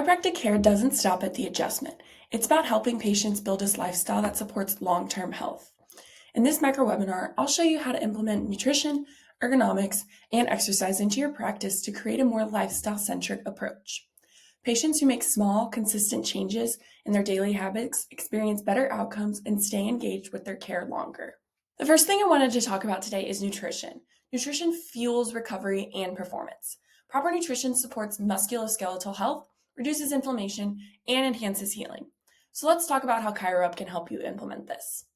Chiropractic care doesn't stop at the adjustment. It's about helping patients build a lifestyle that supports long-term health. In this micro webinar, I'll show you how to implement nutrition, ergonomics, and exercise into your practice to create a more lifestyle-centric approach. Patients who make small, consistent changes in their daily habits experience better outcomes and stay engaged with their care longer. The first thing I wanted to talk about today is nutrition. Nutrition fuels recovery and performance. Proper nutrition supports musculoskeletal health, reduces inflammation, and enhances healing. So let's talk about how ChiroUp can help you implement this.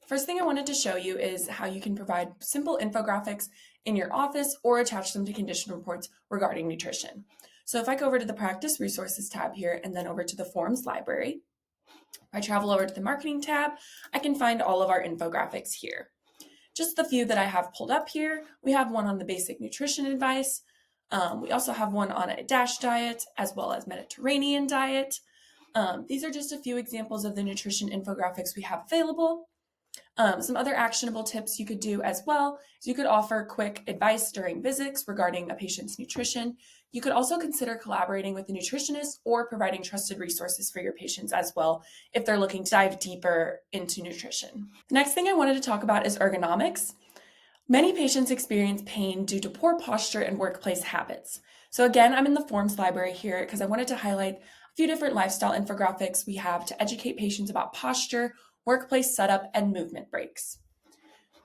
First thing I wanted to show you is how you can provide simple infographics in your office or attach them to condition reports regarding nutrition. So if I go over to the Practice Resources tab here and then over to the Forms library, if I travel over to the Marketing tab, I can find all of our infographics here. Just the few that I have pulled up here, we have one on the basic nutrition advice. We also have one on a DASH diet as well as Mediterranean diet. These are just a few examples of the nutrition infographics we have available. Some other actionable tips you could do as well is you could offer quick advice during visits regarding a patient's nutrition. You could also consider collaborating with a nutritionist or providing trusted resources for your patients as well if they're looking to dive deeper into nutrition. The next thing I wanted to talk about is ergonomics. Many patients experience pain due to poor posture and workplace habits. So again, I'm in the Forms library here because I wanted to highlight a few different lifestyle infographics we have to educate patients about posture, workplace setup, and movement breaks.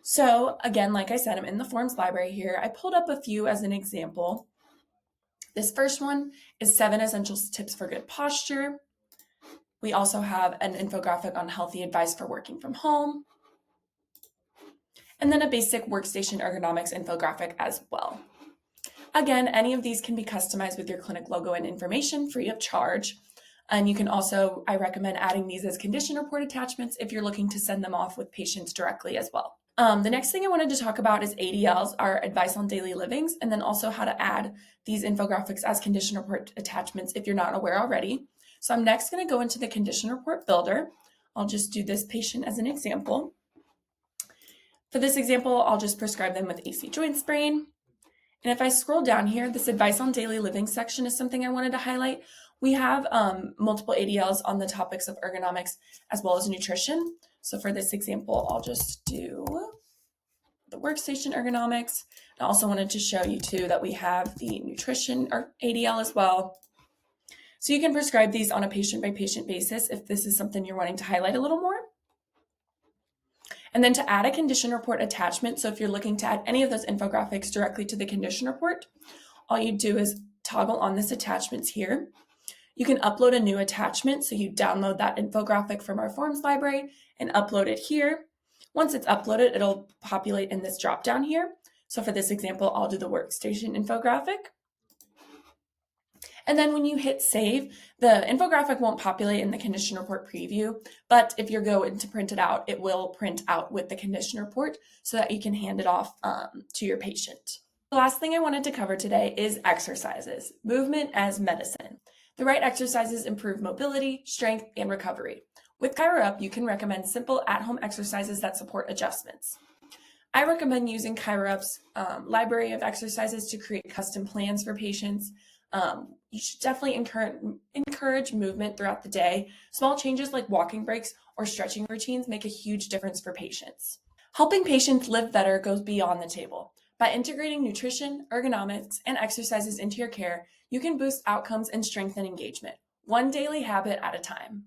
So again, like I said, I'm in the Forms library here. I pulled up a few as an example. This first one is 7 essential tips for good posture. We also have an infographic on healthy advice for working from home. And then a basic workstation ergonomics infographic as well. Again, any of these can be customized with your clinic logo and information free of charge. And you can also, I recommend adding these as condition report attachments if you're looking to send them off with patients directly as well. The next thing I wanted to talk about is ADLs, our advice on daily livings, and then also how to add these infographics as condition report attachments if you're not aware already. So I'm next going to go into the condition report builder. I'll just do this patient as an example. For this example, I'll just prescribe them with AC joint sprain. And if I scroll down here, this advice on daily living section is something I wanted to highlight. We have multiple ADLs on the topics of ergonomics as well as nutrition. So for this example, I'll just do the workstation ergonomics. I also wanted to show you too that we have the nutrition ADL as well. So you can prescribe these on a patient by patient basis if this is something you're wanting to highlight a little more. And then to add a condition report attachment, so if you're looking to add any of those infographics directly to the condition report, all you do is toggle on this attachments here. You can upload a new attachment, so you download that infographic from our Forms library and upload it here. Once it's uploaded, it'll populate in this drop down here. So for this example, I'll do the workstation infographic. And then when you hit save, the infographic won't populate in the condition report preview, but if you're going to print it out, it will print out with the condition report so that you can hand it off to your patient. The last thing I wanted to cover today is exercises, movement as medicine. The right exercises improve mobility, strength, and recovery. With ChiroUp, you can recommend simple at-home exercises that support adjustments. I recommend using ChiroUp's library of exercises to create custom plans for patients. You should definitely encourage movement throughout the day. Small changes like walking breaks or stretching routines make a huge difference for patients. Helping patients live better goes beyond the table. By integrating nutrition, ergonomics, and exercises into your care, you can boost outcomes and strengthen engagement, one daily habit at a time.